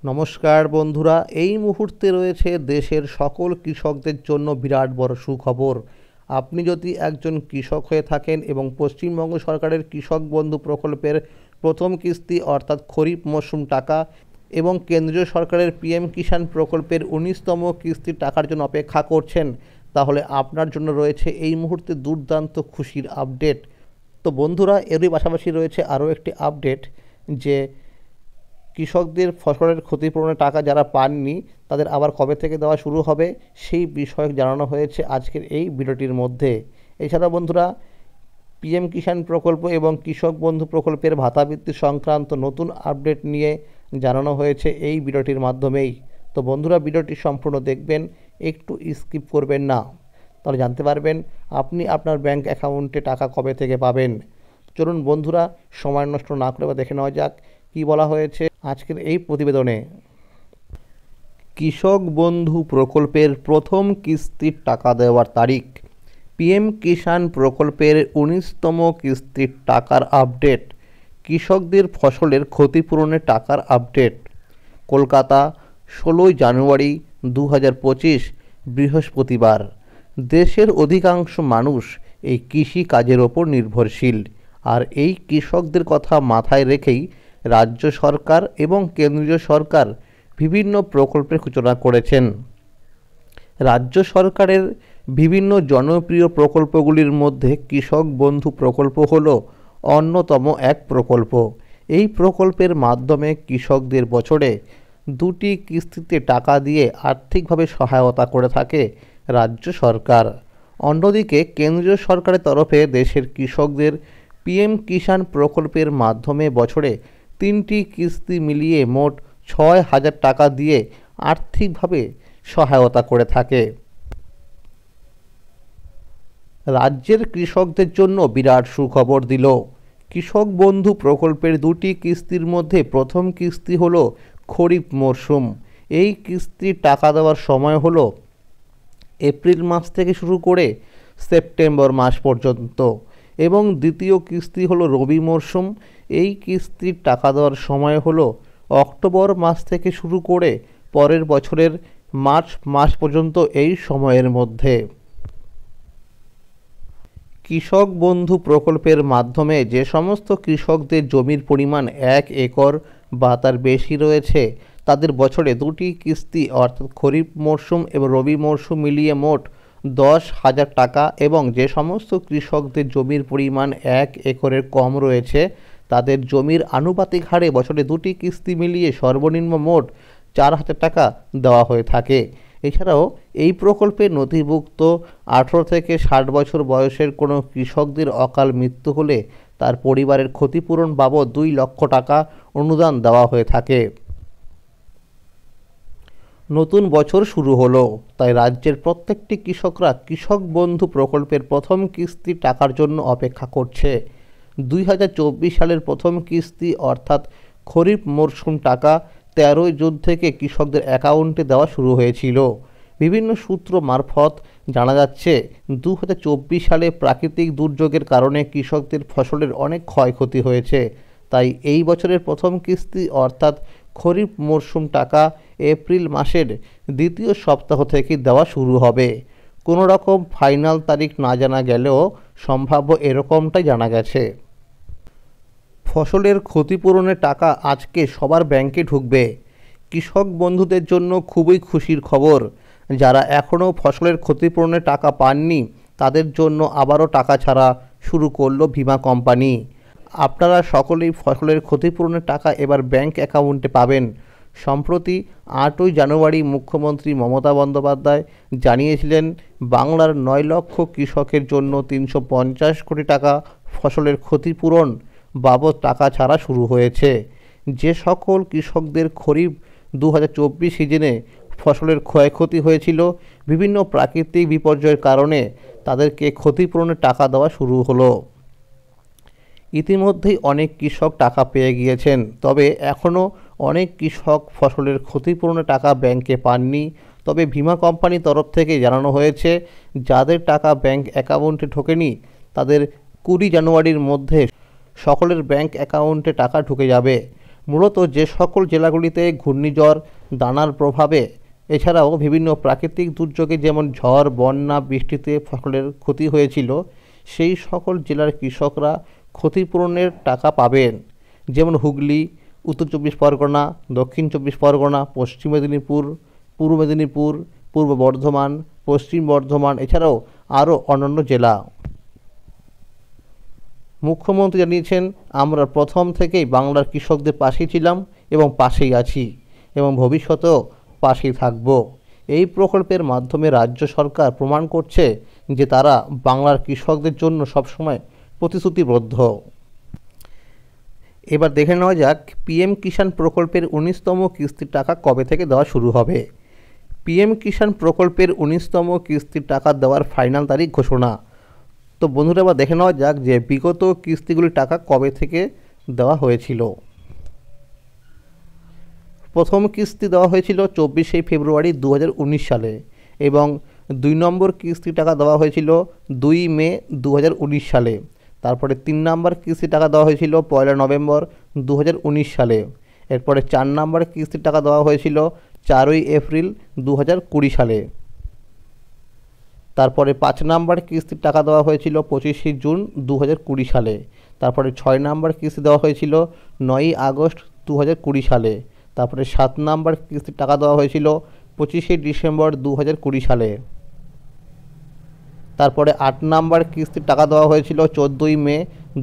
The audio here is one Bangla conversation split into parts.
নমস্কার বন্ধুরা, এই মুহূর্তে রয়েছে দেশের সকল কৃষকদের জন্য বিরাট বড় সুখবর। আপনি যদি একজন কৃষক হয়ে থাকেন এবং পশ্চিমবঙ্গ সরকারের কৃষক বন্ধু প্রকল্পের প্রথম কিস্তি অর্থাৎ খরিফ মরশুম টাকা এবং কেন্দ্রীয় সরকারের পিএম কিষাণ প্রকল্পের ১৯তম কিস্তির টাকার জন্য অপেক্ষা করছেন, তাহলে আপনার জন্য রয়েছে এই মুহূর্তে দুর্দান্ত খুশির আপডেট। তো বন্ধুরা, এরই পাশাপাশি রয়েছে আরও একটি আপডেট যে কৃষকদের ফসলের ক্ষতিপূরণের টাকা যারা পাননি তাদের আবার কবে থেকে দেওয়া শুরু হবে সেই বিষয়ে জানানো হয়েছে আজকের এই ভিডিওটির মধ্যে। এছাড়া বন্ধুরা, পিএম কিষাণ প্রকল্প এবং কৃষক বন্ধু প্রকল্পের ভাতা বৃদ্ধি সংক্রান্ত নতুন আপডেট নিয়ে জানানো হয়েছে এই ভিডিওটির মাধ্যমেই। তো বন্ধুরা, ভিডিওটি সম্পূর্ণ দেখবেন, একটু স্কিপ করবেন না, তাহলে জানতে পারবেন আপনি আপনার ব্যাংক অ্যাকাউন্টে টাকা কবে থেকে পাবেন। চলুন বন্ধুরা, সময় নষ্ট না করে দেখে নেওয়া যাক কী বলা হয়েছে আজকের এই প্রতিবেদনে। কৃষক বন্ধু প্রকল্পের প্রথম কিস্তির টাকা দেওয়ার তারিখ। পিএম কিষাণ প্রকল্পের ১৯তম কিস্তির টাকার আপডেট। কৃষকদের ফসলের ক্ষতিপূরণের টাকার আপডেট। কলকাতা, ১৬ জানুয়ারি ২০২৫, বৃহস্পতিবার। দেশের অধিকাংশ মানুষ এই কৃষি কাজের ওপর নির্ভরশীল, আর এই কৃষকদের কথা মাথায় রেখেই রাজ্য সরকার এবং কেন্দ্রীয় সরকার বিভিন্ন প্রকল্পের সূচনা করেছেন। রাজ্য সরকারের বিভিন্ন জনপ্রিয় প্রকল্পগুলির মধ্যে কৃষক বন্ধু প্রকল্প হল অন্যতম এক প্রকল্প। এই প্রকল্পের মাধ্যমে কৃষকদের বছরে ২টি কিস্তিতে টাকা দিয়ে আর্থিকভাবে সহায়তা করে থাকে রাজ্য সরকার। অন্যদিকে কেন্দ্রীয় সরকারের তরফে দেশের কৃষকদের পিএম কিষাণ প্রকল্পের মাধ্যমে বছরে 3টি কিস্তি মিলিয়ে মোট ৬,০০০ টাকা দিয়ে আর্থিকভাবে সহায়তা করে থাকে। রাজ্যের কৃষকদের জন্য বিরাট সুখবর দিল কৃষক বন্ধু প্রকল্পের 2টি কিস্তির মধ্যে প্রথম কিস্তি হলো খরিফ মরশুম। এই কিস্তির টাকা দেওয়ার সময় হলো এপ্রিল মাস থেকে শুরু করে সেপ্টেম্বর মাস পর্যন্ত, এবং দ্বিতীয় কিস্তি হলো রবি মরশুম। এই কিস্তির টাকা দেওয়ার সময় হলো অক্টোবর মাস থেকে শুরু করে পরের বছরের মার্চ মাস পর্যন্ত। এই সময়ের মধ্যে কৃষক বন্ধু প্রকল্পের মাধ্যমে যে সমস্ত কৃষকদের জমির পরিমাণ 1 একর বা তার বেশি রয়েছে তাদের বছরে 2টি কিস্তি অর্থাৎ খরিফ মরশুম এবং রবি মরশুম মিলিয়ে মোট 10,০০০ টাকা, এবং যে সমস্ত কৃষকদের জমির পরিমাণ 1 একরের কম রয়েছে তাদের জমির আনুপাতিক হারে বছরে 2টি কিস্তি মিলিয়ে সর্বনিম্ন মোট 4,০০০ টাকা দেওয়া হয়ে থাকে। এছাড়াও এই প্রকল্পে নথিভুক্ত 18 থেকে 60 বছর বয়সের কোনো কৃষকদের অকাল মৃত্যু হলে তার পরিবারের ক্ষতিপূরণ বাবদ 2 লক্ষ টাকা অনুদান দেওয়া হয়ে থাকে। নতুন বছর শুরু হলো, তাই রাজ্যের প্রত্যেকটি কৃষকরা কৃষক বন্ধু প্রকল্পের প্রথম কিস্তির টাকার জন্য অপেক্ষা করছে। 2024 সালের প্রথম কিস্তি অর্থাৎ খরিফ মরশুম টাকা 13 জুন থেকে কৃষকদের অ্যাকাউন্টে দেওয়া শুরু হয়েছিল। বিভিন্ন সূত্র মারফত জানা যাচ্ছে 2024 সালে প্রাকৃতিক দুর্যোগের কারণে কৃষকদের ফসলের অনেক ক্ষয়ক্ষতি হয়েছে, তাই এই বছরের প্রথম কিস্তি অর্থাৎ খরিফ মরশুম টাকা এপ্রিল মাসের দ্বিতীয় সপ্তাহ থেকে দেওয়া শুরু হবে। কোনো রকম ফাইনাল তারিখ না জানা গেলেও সম্ভাব্য এরকমটাই জানা গেছে। ফসলের ক্ষতিপূরণের টাকা আজকে সবার ব্যাংকে ঢুকবে। কৃষক বন্ধুদের জন্য খুবই খুশির খবর। যারা এখনও ফসলের ক্ষতিপূরণের টাকা পাননি তাদের জন্য আবারও টাকা ছাড়া শুরু করলো বীমা কোম্পানি। আপনারা সকলেই ফসলের ক্ষতিপূরণের টাকা এবার ব্যাংক অ্যাকাউন্টে পাবেন। সম্প্রতি 8ই জানুয়ারি মুখ্যমন্ত্রী মমতা বন্দ্যোপাধ্যায় জানিয়েছিলেন বাংলার 9 লক্ষ কৃষকের জন্য 350 কোটি টাকা ফসলের ক্ষতিপূরণ বাবদ টাকা ছাড়া শুরু হয়েছে। যে সকল কৃষকদের খরিফ 2024 সিজনে ফসলের ক্ষয়ক্ষতি হয়েছিল বিভিন্ন প্রাকৃতিক বিপর্যয়ের কারণে, তাদেরকে ক্ষতিপূরণের টাকা দেওয়া শুরু হলো। ইতিমধ্যেই অনেক কৃষক টাকা পেয়ে গিয়েছেন, তবে এখনও অনেক কৃষক ফসলের ক্ষতিপূরণের টাকা ব্যাংকে পাননি। তবে বীমা কোম্পানির তরফ থেকে জানানো হয়েছে যাদের টাকা ব্যাংক অ্যাকাউন্টে ঢোকেনি তাদের 20 জানুয়ারির মধ্যে সকলের ব্যাংক অ্যাকাউন্টে টাকা ঢুকে যাবে। মূলত যে সকল জেলাগুলিতে ঘূর্ণিঝড় দানার প্রভাবে এছাড়াও বিভিন্ন প্রাকৃতিক দুর্যোগে যেমন ঝড়, বন্যা, বৃষ্টিতে ফসলের ক্ষতি হয়েছিল, সেই সকল জেলার কৃষকরা ক্ষতিপূরণের টাকা পাবেন। যেমন হুগলি, উত্তর চব্বিশ পরগনা, দক্ষিণ চব্বিশ পরগনা, পশ্চিম মেদিনীপুর, পূর্ব মেদিনীপুর, পূর্ব বর্ধমান, পশ্চিম বর্ধমান, এছাড়াও আরও অন্যান্য জেলা। মুখ্যমন্ত্রী জানিয়েছেন, আমরা প্রথম থেকেই বাংলার কৃষকদের পাশেই ছিলাম এবং পাশেই আছি এবং ভবিষ্যতেও পাশেই থাকব। এই প্রকল্পের মাধ্যমে রাজ্য সরকার প্রমাণ করছে যে তারা বাংলার কৃষকদের জন্য সবসময় প্রতিশ্রুতিবদ্ধ। এবার দেখে নেওয়া যাক পিএম কিষাণ প্রকল্পের 19তম কিস্তির টাকা কবে থেকে দেওয়া শুরু হবে। পিএম কিষাণ প্রকল্পের 19তম কিস্তির টাকা দেওয়ার ফাইনাল তারিখ ঘোষণা। তো বন্ধুরা, এবার দেখে নেওয়া যাক যে বিগত কিস্তিগুলির টাকা কবে থেকে দেওয়া হয়েছিল। প্রথম কিস্তি দেওয়া হয়েছিল 24শে ফেব্রুয়ারি 2019 সালে এবং 2 নম্বর কিস্তি টাকা দেওয়া হয়েছিল 2 মে 2019 সালে। তারপরে 3 নম্বর কিস্তি টাকা দেওয়া হয়েছিল 1 নভেম্বর 2019 সালে। এরপরে 4 নম্বর কিস্তি টাকা দেওয়া হয়েছিল 4 এপ্রিল 2020 সালে। তারপরে 5 নম্বর কিস্তির টাকা দেওয়া হয়েছিল 25শে জুন 2020 সালে। তারপরে 6 নম্বর কিস্তি দেওয়া হয়েছিল 9 আগস্ট 2020 সালে। তারপরে 7 নম্বর কিস্তির টাকা দেওয়া হয়েছিল 25শে ডিসেম্বর 2020 সালে। তারপরে 8 নম্বর কিস্তির টাকা দেওয়া হয়েছিল 14 মে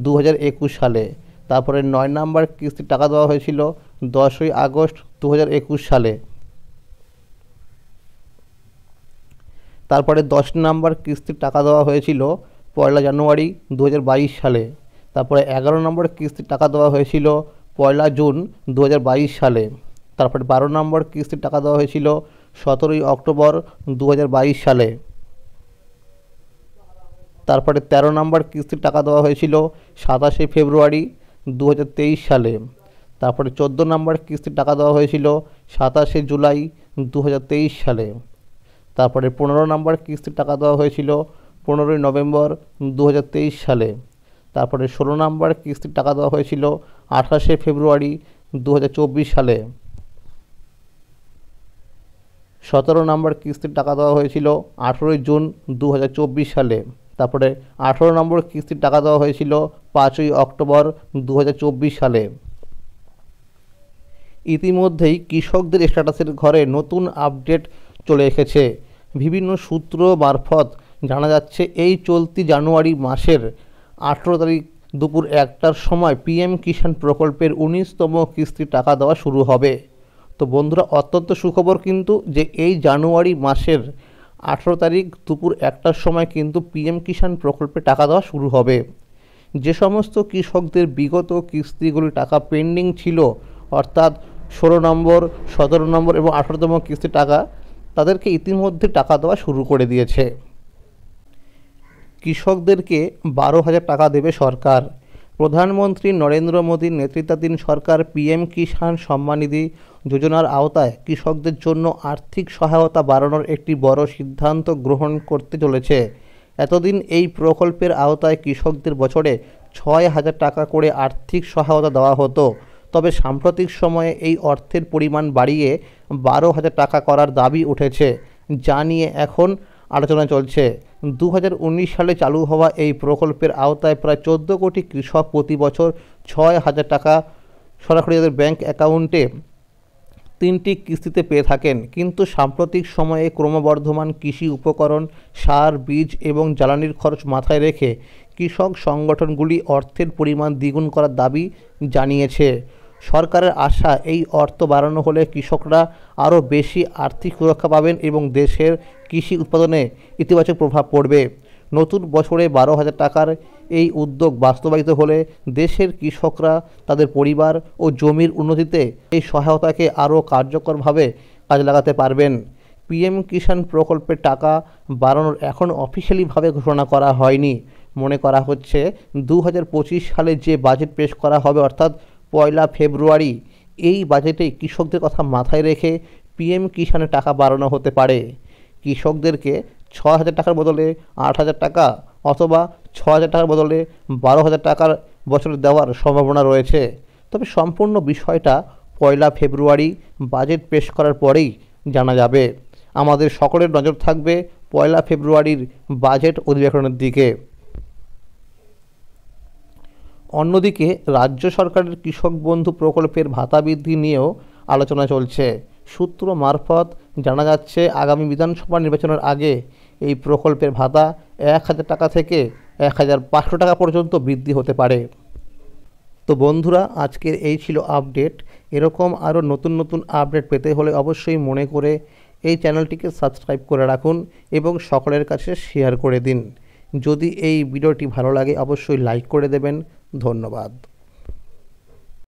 2021 সালে। তারপরে 9 নম্বর কিস্তির টাকা দেওয়া হয়েছিল 10 আগস্ট 2021 সালে। তারপরে 10 নম্বর কিস্তির টাকা দেওয়া হয়েছিল 1 জানুয়ারি 2022 সালে। তারপরে 11 নম্বর কিস্তির টাকা দেওয়া হয়েছিল 1 জুন 2022 সালে। তারপরে 12 নম্বর কিস্তির টাকা দেওয়া হয়েছিল 17 অক্টোবর 2022 সালে। তারপরে 13 নম্বর কিস্তির টাকা দেওয়া হয়েছিল 27শে ফেব্রুয়ারি 2023 সালে। তারপরে 14 নম্বর কিস্তির টাকা দেওয়া হয়েছিল 27শে জুলাই 2023 সালে। তারপরে 15 নম্বর কিস্তির টাকা দেওয়া হয়েছিল 15 নভেম্বর 2023 সালে। তারপরে 16 নম্বর কিস্তির টাকা দেওয়া হয়েছিল 28শে ফেব্রুয়ারি 2024 সালে। 17 নম্বর কিস্তির টাকা দেওয়া হয়েছিল 18 জুন 2024 সালে। তারপরে 18 নম্বর কিস্তির টাকা দেওয়া হয়েছিল 5 অক্টোবর 2024 সালে। ইতিমধ্যেই কৃষকদের স্ট্যাটাসের ঘরে নতুন আপডেট চলে এসেছে। বিভিন্ন সূত্র মারফত জানা যাচ্ছে এই চলতি জানুয়ারি মাসের 18 তারিখ দুপুর 1টার সময় পিএম কিষাণ প্রকল্পের 19তম কিস্তির টাকা দেওয়া শুরু হবে। তো বন্ধুরা, অত্যন্ত সুখবর কিন্তু যে এই জানুয়ারি মাসের 18 তারিখ দুপুর 1টার সময় কিন্তু পিএম কিষাণ প্রকল্পে টাকা দেওয়া শুরু হবে। যে সমস্ত কৃষকদের বিগত কিস্তিগুলি টাকা পেন্ডিং ছিল, অর্থাৎ 16 নম্বর, 17 নম্বর এবং 18তম কিস্তি টাকা, তাদেরকে ইতিমধ্যে টাকা দেওয়া শুরু করে দিয়েছে। কৃষকদেরকে 12,000 টাকা দেবে সরকার। প্রধানমন্ত্রী নরেন্দ্র মোদীর নেতৃত্বাধীন সরকার পিএম কিষাণ সম্মান নিধি যোজনার আওতায় কৃষকদের জন্য আর্থিক সহায়তা বাড়ানোর একটি বড় সিদ্ধান্ত গ্রহণ করতে চলেছে। এতদিন এই প্রকল্পের আওতায় কৃষকদের বছরে 6,000 টাকা করে আর্থিক সহায়তা দেওয়া হতো। তবে সাম্প্রতিক সময়ে এই অর্থের পরিমাণ বাড়িয়ে 12,000 টাকা করার দাবি উঠেছে, যা নিয়ে এখন আলোচনা চলছে। 2019 সালে চালু হওয়া এই প্রকল্পের আওতায় প্রায় 14 কোটি কৃষক প্রতি বছর 6,000 টাকা সরাসরি তাদের ব্যাংক অ্যাকাউন্টে 3টি কিস্তিতে পেয়ে থাকেন। কিন্তু সাম্প্রতিক সময়ে ক্রমবর্ধমান কৃষি উপকরণ, সার, বীজ এবং জ্বালানির খরচ মাথায় রেখে কৃষক সংগঠনগুলি অর্থের পরিমাণ দ্বিগুণ করার দাবি জানিয়েছে। সরকারের আশা, এই অর্থ বাড়ানো হলে কৃষকরা আরও বেশি আর্থিক সুরক্ষা পাবেন এবং দেশের কৃষি উৎপাদনে ইতিবাচক প্রভাব পড়বে। নতুন বছরে 12,000 টাকার এই উদ্যোগ বাস্তবায়িত হলে দেশের কৃষকরা তাদের পরিবার ও জমির উন্নতিতে এই সহায়তাকে আরও কার্যকরভাবে কাজে লাগাতে পারবেন। পিএম কিষাণ প্রকল্পের টাকা বাড়ানোর এখন অফিসিয়ালিভাবে ঘোষণা করা হয়নি। মনে করা হচ্ছে 2025 সালে যে বাজেট পেশ করা হবে, অর্থাৎ 1 ফেব্রুয়ারি, এই বাজেটে কৃষকদের কথা মাথায় রেখে পিএম কিষাণের টাকা বাড়ানো হতে পারে। কৃষকদেরকে 6,000 টাকার বদলে 8,000 টাকা অথবা 6,000 টাকার বদলে 12,000 টাকার বছরে দেওয়ার সম্ভাবনা রয়েছে। তবে সম্পূর্ণ বিষয়টা 1 ফেব্রুয়ারি বাজেট পেশ করার পরেই জানা যাবে। আমাদের সকলের নজর থাকবে 1 ফেব্রুয়ারির বাজেট অধিবেশনের দিকে। অন্যদিকে রাজ্য সরকারের কৃষক বন্ধু প্রকল্পের ভাতা বৃদ্ধি নিয়েও আলোচনা চলছে। সূত্র মারফত জানা যাচ্ছে, আগামী বিধানসভা নির্বাচনের আগে এই প্রকল্পের ভাতা 1,000 টাকা থেকে 1,500 টাকা পর্যন্ত বৃদ্ধি হতে পারে। তো বন্ধুরা, আজকের এই ছিল আপডেট। এরকম আরও নতুন নতুন আপডেট পেতে হলে অবশ্যই মনে করে এই চ্যানেলটিকে সাবস্ক্রাইব করে রাখুন এবং সকলের কাছে শেয়ার করে দিন। যদি এই ভিডিওটি ভালো লাগে অবশ্যই লাইক করে দেবেন। ধন্যবাদ।